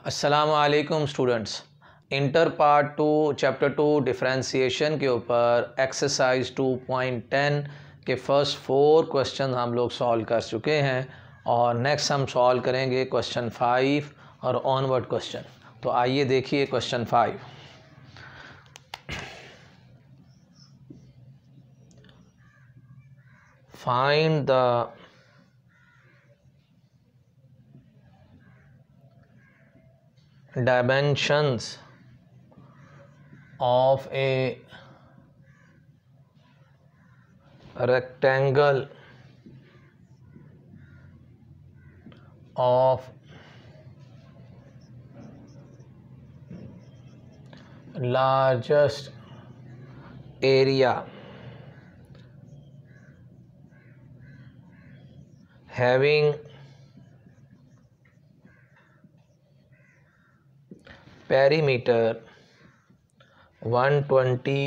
अस्सलामुअलैकुम students. Inter part 2 chapter 2 differentiation के ऊपर एक्सरसाइज 2.10 के फर्स्ट 4 क्वेश्चन हम लोग सॉल्व कर चुके हैं और नेक्स्ट हम सॉल्व करेंगे क्वेश्चन 5 और ऑनवर्ड क्वेश्चन। तो आइए देखिए question 5। Find the dimensions of a rectangle of largest area having perimeter 120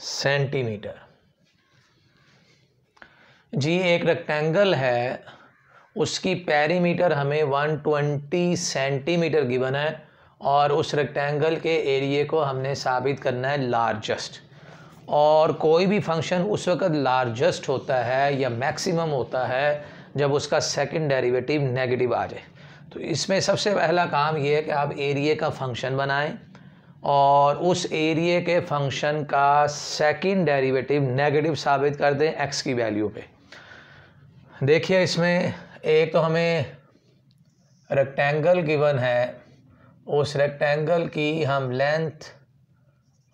centimetre. जी एक रेक्टेंगल है, उसकी पेरीमीटर हमें 120 सेंटीमीटर गिवन है और उस रेक्टेंगल के एरिया को हमने साबित करना है लार्जेस्ट। और कोई भी फंक्शन उस वक्त लार्जेस्ट होता है या मैक्सिमम होता है जब उसका सेकंड डेरिवेटिव नेगेटिव आ जाए। तो इसमें सबसे पहला काम ये है कि आप एरिया का फंक्शन बनाएं और उस एरिया के फंक्शन का सेकंड डेरिवेटिव नेगेटिव साबित कर दें एक्स की वैल्यू पे। देखिए इसमें एक तो हमें रेक्टेंगल गिवन है, उस रेक्टेंगल की हम लेंथ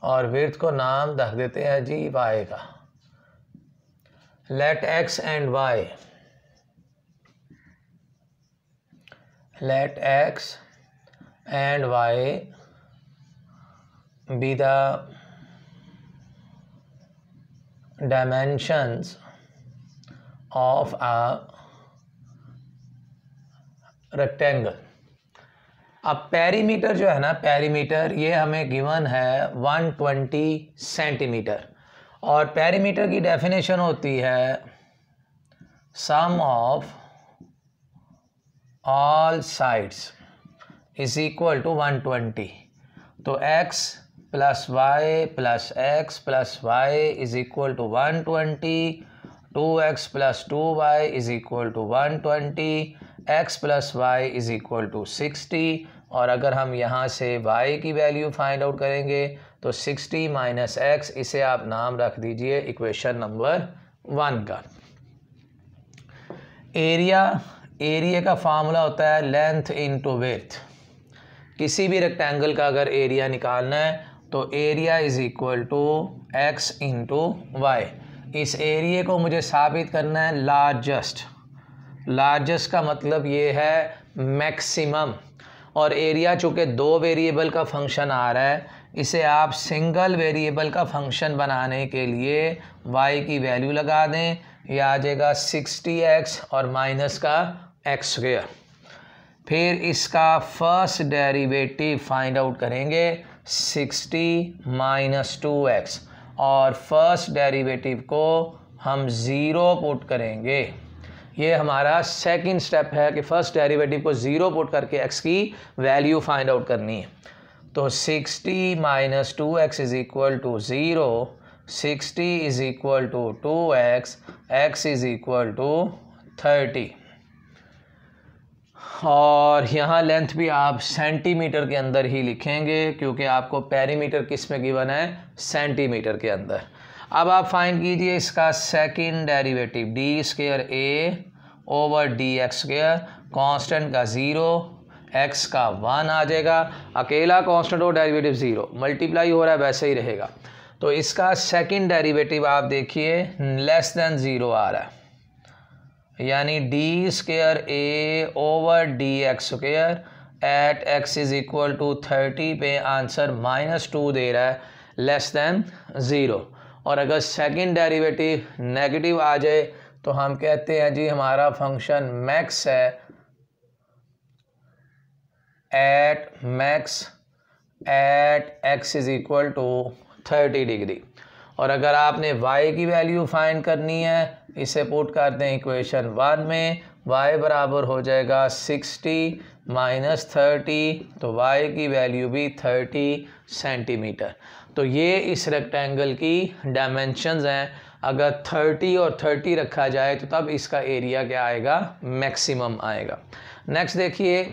और विड्थ को नाम रख देते हैं जी वाई का। Let x and y, let x and y be the dimensions of a rectangle। अब पेरीमीटर जो है ना, पेरीमीटर ये हमें गिवन है 120 सेंटीमीटर और पेरीमीटर की डेफिनेशन होती है sum of all sides is equal to 120। तो x plus y plus x plus y is equal to 120, 2x plus 2y is equal to 120, x plus y is equal to 60। और अगर हम यहाँ से y की value find out करेंगे तो 60 minus x, इसे आप नाम रख दीजिए इक्वेशन नंबर 1 का। एरिया का फार्मूला होता है लेंथ इनटू विड्थ। किसी भी रेक्टेंगल का अगर एरिया निकालना है तो area is equal to x into y. इस एरिया को मुझे साबित करना है लार्जेस्ट। लार्जेस्ट का मतलब ये है मैक्सिमम, और एरिया चूँकि 2 वेरिएबल का फंक्शन आ रहा है, इसे आप सिंगल वेरिएबल का फंक्शन बनाने के लिए y की वैल्यू लगा दें, यह आ जाएगा 60x और माइनस का एक्स स्क्वायर। फिर इसका फर्स्ट डेरिवेटिव फाइंड आउट करेंगे 60 माइनस 2x और फर्स्ट डेरिवेटिव को हम 0 पुट करेंगे। ये हमारा सेकंड स्टेप है कि फर्स्ट डेरिवेटिव को 0 पुट करके x की वैल्यू फाइंड आउट करनी है। तो 60 minus 2x is equal to 0, 60 is equal to 2x, x is equal to 30। और यहाँ लेंथ भी आप सेंटीमीटर के अंदर ही लिखेंगे क्योंकि आपको पेरीमीटर किस में गिवन है, सेंटीमीटर के अंदर। अब आप फाइंड कीजिए इसका second derivative, d square a over d x square. Constant का 0, एक्स का 1 आ जाएगा। अकेला कांस्टेंट हो डेरिवेटिव 0, मल्टीप्लाई हो रहा है वैसे ही रहेगा। तो इसका सेकंड डेरिवेटिव आप देखिए लेस देन 0 आ रहा है, यानी d square a over d x square at x is equal to 30 पे आंसर -2 दे रहा है, लेस देन 0। और अगर सेकंड डेरिवेटिव नेगेटिव आ जाए तो हम कहते हैं जी हमारा फंक्शन मैक्स है at max at x is equal to 30 degree. और अगर आपने y की वैल्यू फाइंड करनी है, इसे पुट कर दें इक्वेशन 1 में, y बराबर हो जाएगा 60 माइनस 30, तो y की वैल्यू भी 30 सेंटीमीटर। तो ये इस रेक्टेंगल की डायमेंशंस हैं। अगर 30 और 30 रखा जाए तो तब इसका एरिया क्या आएगा, मैक्सिमम आएगा। नेक्स्ट देखिए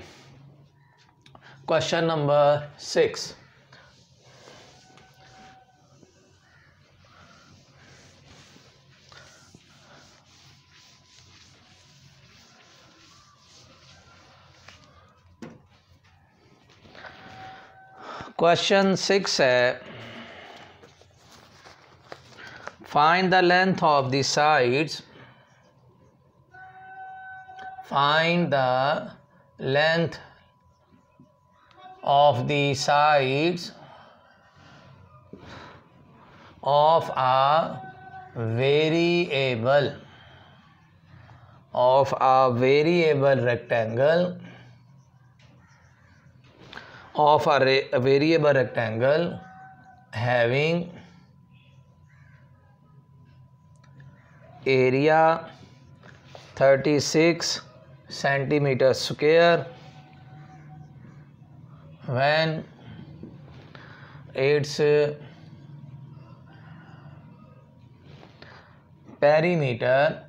क्वेश्चन नंबर 6। क्वेश्चन 6 है, find the length of the sides, find the length of the sides of a variable rectangle, of a variable rectangle having area 36 centimeter square when its perimeter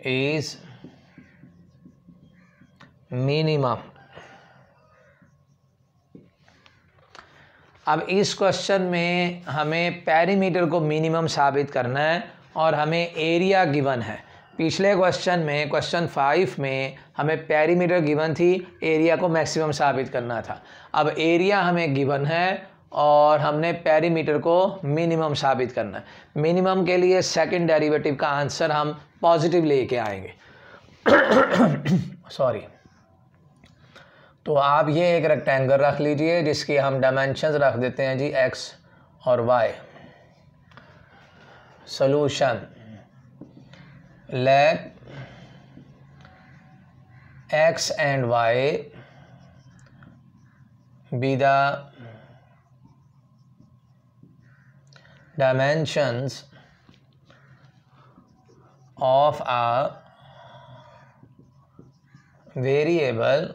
is minimum। अब इस question में हमें perimeter को minimum साबित करना है और हमें एरिया गिवन है। पिछले क्वेश्चन में, क्वेश्चन 5 में हमें पेरीमीटर गिवन थी, एरिया को मैक्सिमम साबित करना था। अब एरिया हमें गिवन है और हमने पेरीमीटर को मिनिमम साबित करना है। मिनिमम के लिए सेकंड डेरिवेटिव का आंसर हम पॉजिटिव लेके आएंगे। सॉरी। तो आप ये एक रेक्टेंगल रख लीजिए जिसकी हम डायमेंशंस रख देते हैं जी x और y। Solution, let x and y be the dimensions of a variable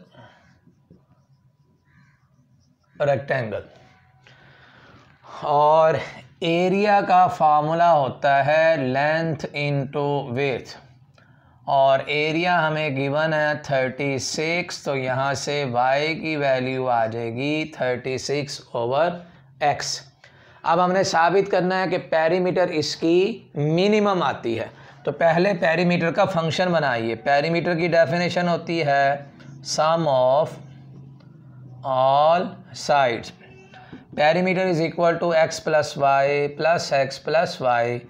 rectangle. और एरिया का फार्मूला होता है लेंथ इनटू विड्थ, और एरिया हमें गिवन है 36, तो यहाँ से y की वैल्यू आ जाएगी 36/x। अब हमने साबित करना है कि पेरीमीटर इसकी मिनिमम आती है। तो पहले पेरीमीटर का फंक्शन बनाइए। पेरीमीटर की डेफिनेशन होती है sum of all sides। perimeter is equal to x plus y plus x plus y।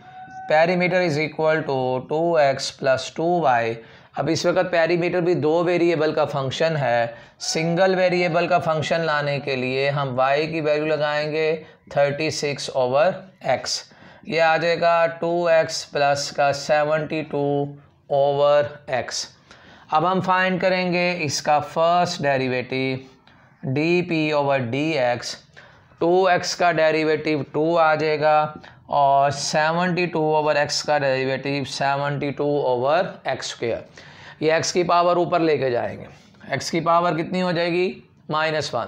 perimeter is equal to 2x plus 2y। अब इस वक्त पेरीमीटर भी दो वेरिएबल का फंक्शन है। सिंगल वेरिएबल का फंक्शन लाने के लिए हम y की वैल्यू लगाएंगे 36/x। ये आ जाएगा 2x प्लस का 72/x। अब हम फाइंड करेंगे इसका फर्स्ट डेरिवेटिव dp/dx। 2x का डेरिवेटिव 2 आ जाएगा और 72/x का डेरिवेटिव 72/x²। ये x की पावर ऊपर लेके जाएंगे। x की पावर कितनी हो जाएगी, -1।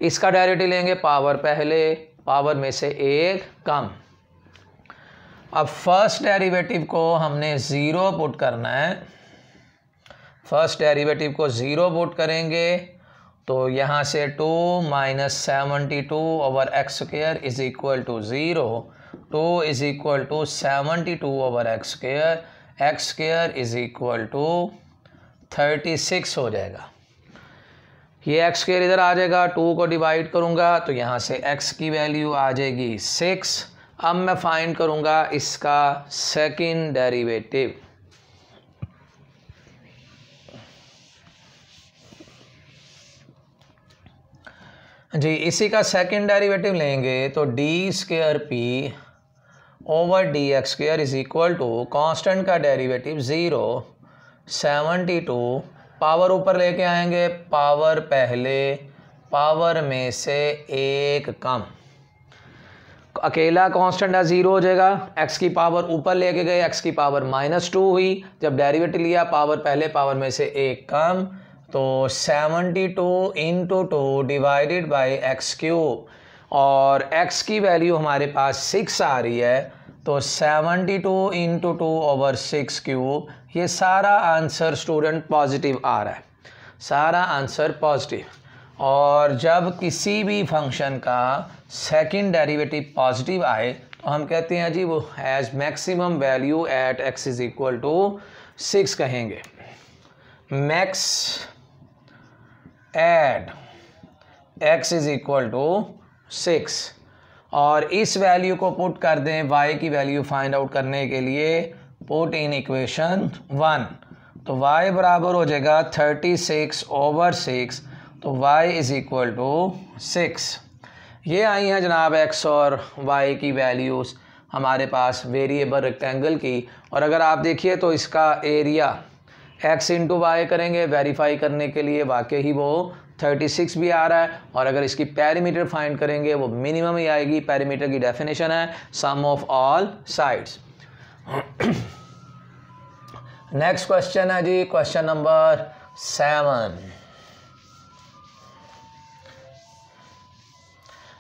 इसका डेरिवेटिव लेंगे पावर पहले, पावर में से एक कम। अब फर्स्ट डेरिवेटिव को हमने 0 पुट करना है। फर्स्ट डेरिवेटिव को 0 पुट करेंगे तो यहाँ से 2 - 72/x² is equal to 0। 2 is equal to 72/x², x² is equal to 36 हो जाएगा। ये x² इधर आ जाएगा, 2 को डिवाइड करूँगा तो यहाँ से x की वैल्यू आ जाएगी 6। अब मैं फाइंड करूँगा इसका सेकंड डेरिवेटिव। जी, इसी का सेकंड डेरिवेटिव लेंगे तो d²p/dx² is equal to constant का डेरिवेटिव 0, 72। पावर ऊपर लेके आएंगे, पावर पहले, पावर में से एक कम। अकेला कांस्टेंट है 0 हो जाएगा, x की पावर ऊपर लेके गए, x की पावर -2 हुई, जब डेरिवेटिव लिया पावर पहले पावर में से एक कम, तो 72 into 2 divided by x cube, और x की वैल्यू हमारे पास 6 आ रही है, तो 72 इंटू 2 ओवर 6 क्यूब। ये सारा आंसर स्टूडेंट पॉजिटिव आ रहा है, सारा आंसर पॉजिटिव। और जब किसी भी फंक्शन का सेकंड डेरिवेटिव पॉजिटिव आए तो हम कहते हैं जी वो has maximum value at x is equal to 6 कहेंगे। Max at x is equal to 6, और इस वैल्यू को पुट कर दें y की वैल्यू फाइंड आउट करने के लिए, पुट इन इक्वेशन 1, तो y बराबर हो जाएगा 36 ओवर 6, तो y इज़ इक्वल टू 6। ये आई हैं जनाब x और y की वैल्यूज़ हमारे पास वेरिएबल रेक्टेंगल की। और अगर आप देखिए तो इसका एरिया x इंटू वाई करेंगे वेरीफाई करने के लिए, वाकई ही वो 36 भी आ रहा है। और अगर इसकी पेरीमीटर फाइंड करेंगे वो मिनिमम ही आएगी। पेरीमीटर की डेफिनेशन है sum of all sides. Next question है जी क्वेश्चन नंबर 7।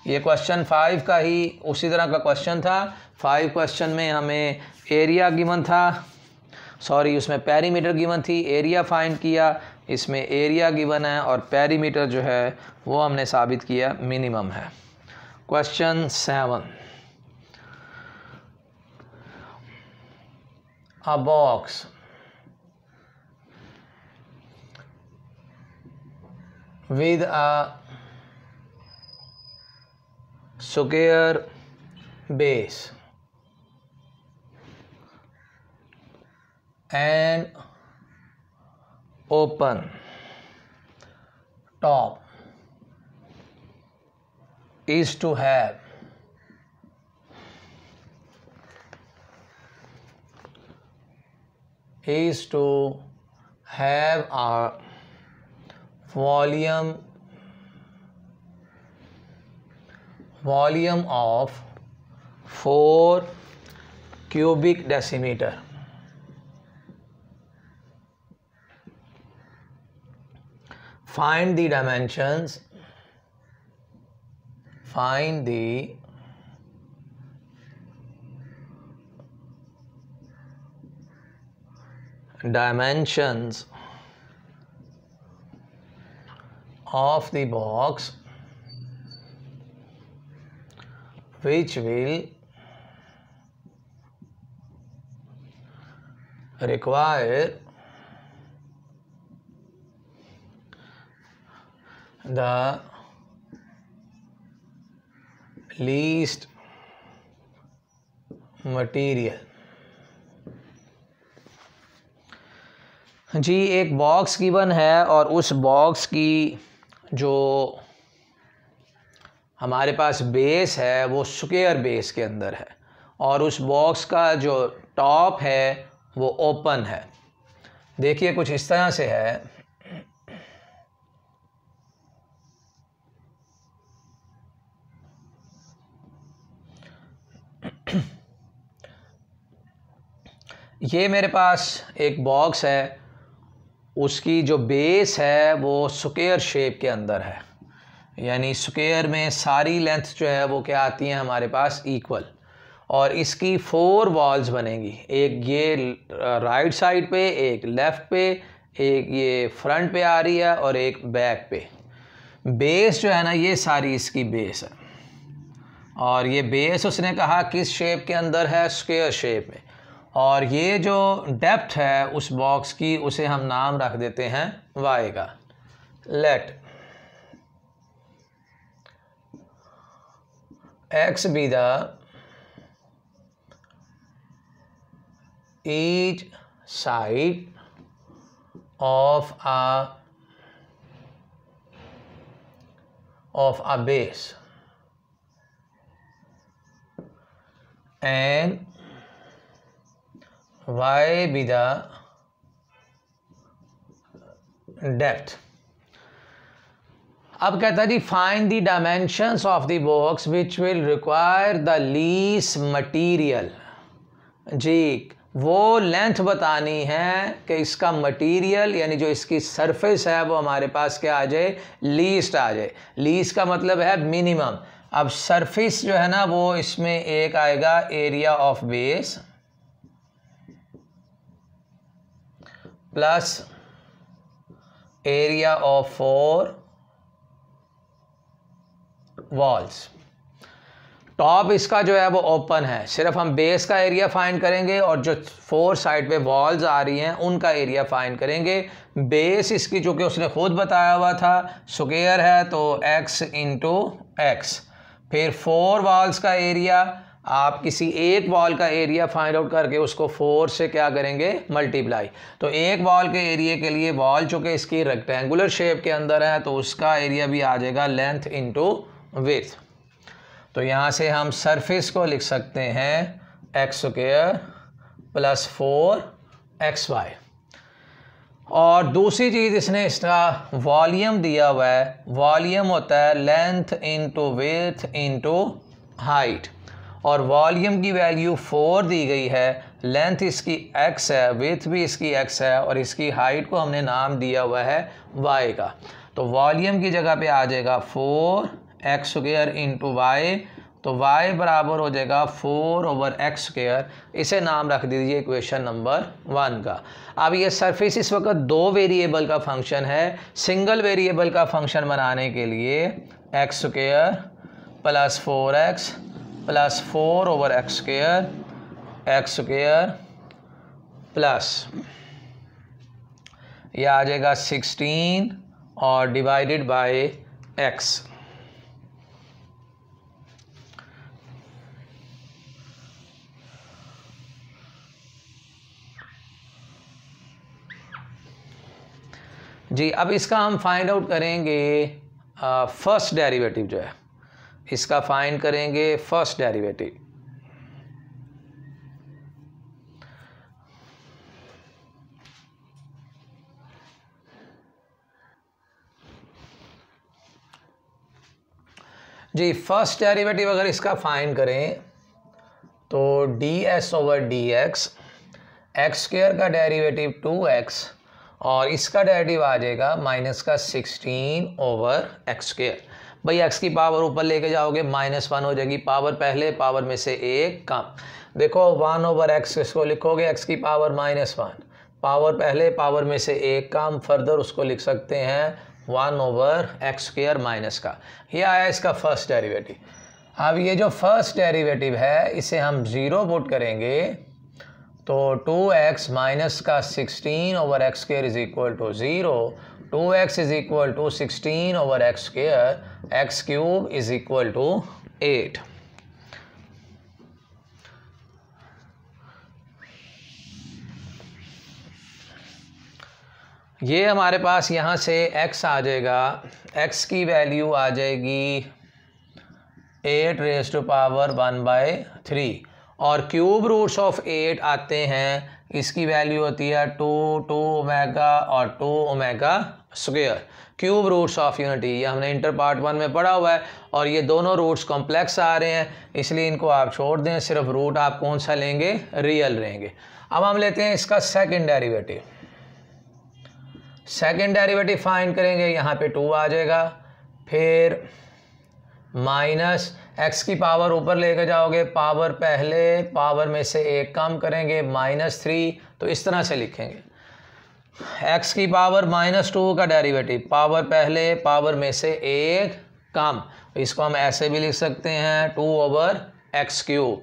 ये क्वेश्चन 5 का ही उसी तरह का क्वेश्चन था। 5 क्वेश्चन में हमें एरिया गिवन था, सॉरी उसमें पेरीमीटर गिवन थी, एरिया फाइंड किया, इसमें एरिया गिवन है और पेरीमीटर जो है वो हमने साबित किया मिनिमम है। Question 7, a box with a square base and open top is to have a volume of 4 cubic decimeter. Find the dimensions. Find the dimensions of the box which will require the least material। जी एक box given है और उस box की जो हमारे पास base है वो square base के अंदर है और उस बॉक्स का जो टॉप है वो ओपन है। देखिए कुछ इस तरह से है, ये मेरे पास एक बॉक्स है, उसकी जो बेस है वो स्क्वायर शेप के अंदर है, यानी स्क्वायर में सारी लेंथ जो है वो क्या आती है हमारे पास इक्वल, और इसकी 4 वॉल्स बनेंगी, एक ये राइट साइड पे, एक लेफ़्ट पे, एक ये फ्रंट पे आ रही है और एक बैक पे। बेस जो है ना ये सारी इसकी बेस है, और ये बेस उसने कहा किस शेप के अंदर है, स्क्वायर शेप में। और ये जो डेप्थ है उस बॉक्स की उसे हम नाम रख देते हैं y का। Let x be the each side of a base and y be the depth। अब कहता है जी find the dimensions of the box which will require the least material. जी वो लेंथ बतानी है कि इसका मटेरियल यानी जो इसकी सरफेस है वो हमारे पास क्या आ जाए, लीस्ट आ जाए। लीस्ट का मतलब है मिनिमम। अब सरफेस जो है ना वो इसमें एक आएगा area of base plus area of 4 walls. Top इसका जो है वो ओपन है, सिर्फ हम बेस का एरिया फाइंड करेंगे और जो 4 साइड पे वॉल्स आ रही हैं उनका एरिया फाइंड करेंगे। बेस इसकी जो कि उसने खुद बताया हुआ था स्क्वायर है तो x इंटू एक्स। फिर 4 वॉल्स का एरिया, आप किसी एक वॉल का एरिया फाइंड आउट करके उसको 4 से क्या करेंगे, मल्टीप्लाई। तो एक वॉल के एरिया के लिए वॉल चूँकि इसकी रेक्टेंगुलर शेप के अंदर है तो उसका एरिया भी आ जाएगा लेंथ इंटू विड्थ। तो यहाँ से हम सरफेस को लिख सकते हैं एक्स स्क्वायर प्लस 4xy। और दूसरी चीज़ इसने इसका वॉल्यूम दिया हुआ है। वॉल्यूम होता है length into width into height, और वॉल्यूम की वैल्यू 4 दी गई है। लेंथ इसकी x है, विड्थ भी इसकी x है, और इसकी हाइट को हमने नाम दिया हुआ है y का। तो वॉल्यूम की जगह पे आ जाएगा 4x स्क्वायर इंटू वाई, तो y बराबर हो जाएगा 4/x स्क्वायर। इसे नाम रख दीजिए इक्वेशन नंबर 1 का। अब ये सरफेस इस वक्त 2 वेरिएबल का फंक्शन है। सिंगल वेरिएबल का फंक्शन बनाने के लिए x square plus 4x plus 4/x square x square plus यह आ जाएगा 16 और डिवाइडेड बाय x। जी अब इसका हम फाइंड आउट करेंगे फर्स्ट डेरिवेटिव जो है, इसका फाइंड करेंगे फर्स्ट डेरिवेटिव। जी फर्स्ट डेरिवेटिव अगर इसका फाइंड करें तो ds/dx, एक्स स्क्वायर का डेरिवेटिव 2x और इसका डेरिवेटिव आ जाएगा माइनस का 16/x स्क्वायर। भाई x की पावर ऊपर लेके जाओगे -1 हो जाएगी, पावर पहले पावर में से एक कम। देखो 1/x इसको लिखोगे x की पावर -1, पावर पहले पावर में से एक कम, फर्दर उसको लिख सकते हैं 1/x स्क्वायर माइनस का। ये आया इसका फर्स्ट डेरिवेटिव। अब ये जो फर्स्ट डेरिवेटिव है इसे हम 0 पुट करेंगे तो 2x माइनस का 16/x square is equal to 0। 2x is equal to 16/x square, x cube is equal to 8। ये हमारे पास यहाँ से x आ जाएगा, x की वैल्यू आ जाएगी 8⁻⁴ और क्यूब रूट्स ऑफ 8 आते हैं, इसकी वैल्यू होती है 2 ओमेगा और 2 omega square. Cube roots of unity ये हमने इंटर पार्ट 1 में पढ़ा हुआ है, और ये दोनों रूट्स कॉम्प्लेक्स आ रहे हैं इसलिए इनको आप छोड़ दें, सिर्फ रूट आप कौन सा लेंगे, रियल लेंगे। अब हम लेते हैं इसका second derivative. Second derivative find करेंगे, यहाँ पे 2 आ जाएगा, फिर माइनस x की पावर ऊपर लेके जाओगे, पावर पहले पावर में से एक कम करेंगे -3, तो इस तरह से लिखेंगे x की पावर -2 का डेरिवेटिव, पावर पहले पावर में से एक कम, इसको हम ऐसे भी लिख सकते हैं 2/x³।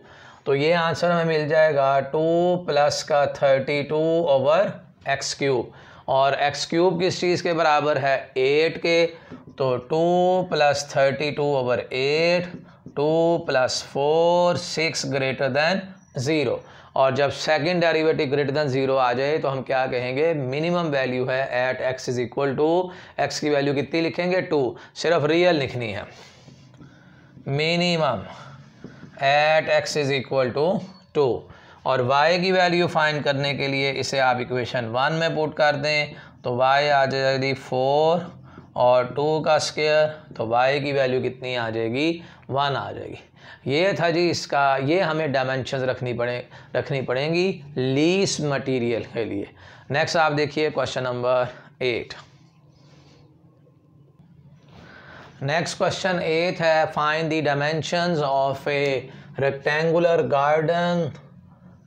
तो ये आंसर हमें मिल जाएगा 2 प्लस का 32/x³, और x³ किस चीज़ के बराबर है, 8 के, तो 2 प्लस 32/8, 2 प्लस 4, 6 ग्रेटर देन 0। और जब सेकंड डेरिवेटिव ग्रेटर देन 0 आ जाए तो हम क्या कहेंगे, मिनिमम वैल्यू है at x is equal to, x की वैल्यू कितनी लिखेंगे, 2, सिर्फ रियल लिखनी है। Minimum at x is equal to 2, और y की वैल्यू फाइंड करने के लिए इसे आप इक्वेशन 1 में पुट कर दें तो y आ जाएगी 4 और 2 का स्क्वायर, तो y की वैल्यू कितनी आ जाएगी, 1 आ जाएगी। ये था जी इसका, ये हमें डायमेंशंस रखनी पड़ेंगी लीस्ट मटेरियल के लिए। नेक्स्ट आप देखिए क्वेश्चन नंबर 8। नेक्स्ट क्वेश्चन 8 है, find the dimensions of A rectangular garden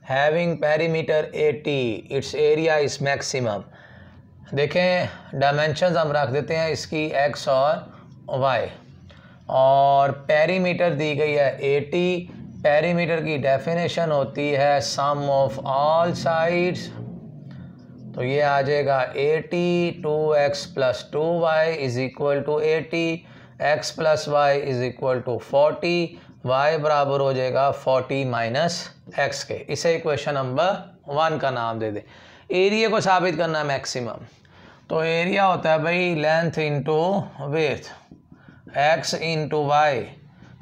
having perimeter 80, it's area is maximum. देखें डायमेंशंस हम रख देते हैं इसकी x और y, और पेरीमीटर दी गई है 80। पेरीमीटर की डेफिनेशन होती है सम ऑफ ऑल साइड्स, तो ये आ जाएगा 80 2x + 2y is equal to 80, x + y is equal to 40, y बराबर हो जाएगा 40 - x के। इसे इक्वेशन नंबर 1 का नाम दे दें। एरिया को साबित करना है मैक्सिमम, तो एरिया होता है भाई length into width, x into y.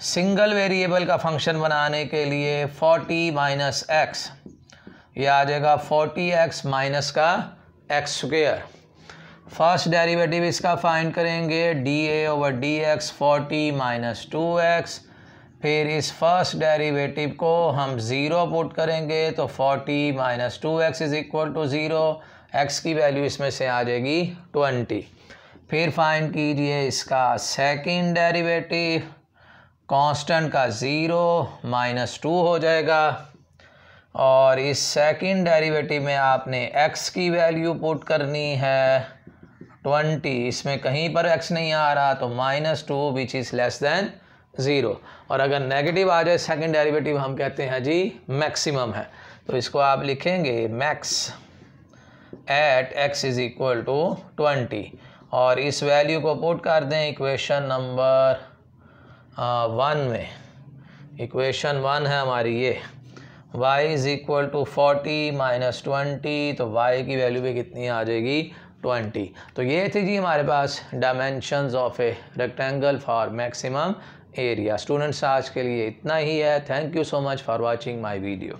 Single variable का फंक्शन बनाने के लिए 40 - x, ये आ जाएगा 40x माइनस का x²। फर्स्ट डेरिवेटिव इसका फाइंड करेंगे dA/dx 40 - 2x। फिर इस फर्स्ट डेरिवेटिव को हम 0 पुट करेंगे तो 40 - 2x is equal to 0। x की वैल्यू इसमें से आ जाएगी 20। फिर फाइंड कीजिए इसका सेकंड डेरिवेटिव, कांस्टेंट का 0 - 2 हो जाएगा, और इस सेकंड डेरिवेटिव में आपने x की वैल्यू पुट करनी है 20। इसमें कहीं पर x नहीं आ रहा तो -2 विच इज़ लेस देन 0, और अगर नेगेटिव आ जाए सेकंड डेरिवेटिव हम कहते हैं जी मैक्सिमम है। तो इसको आप लिखेंगे max at x is equal to 20, और इस वैल्यू को पुट कर दें इक्वेशन नंबर 1 में। इक्वेशन 1 है हमारी ये, y इज इक्वल टू 40 - 20, तो y की वैल्यू भी कितनी आ जाएगी 20। तो ये थी जी हमारे पास dimensions of a rectangle for maximum area. Students आज के लिए इतना ही है। Thank you so much for watching my video.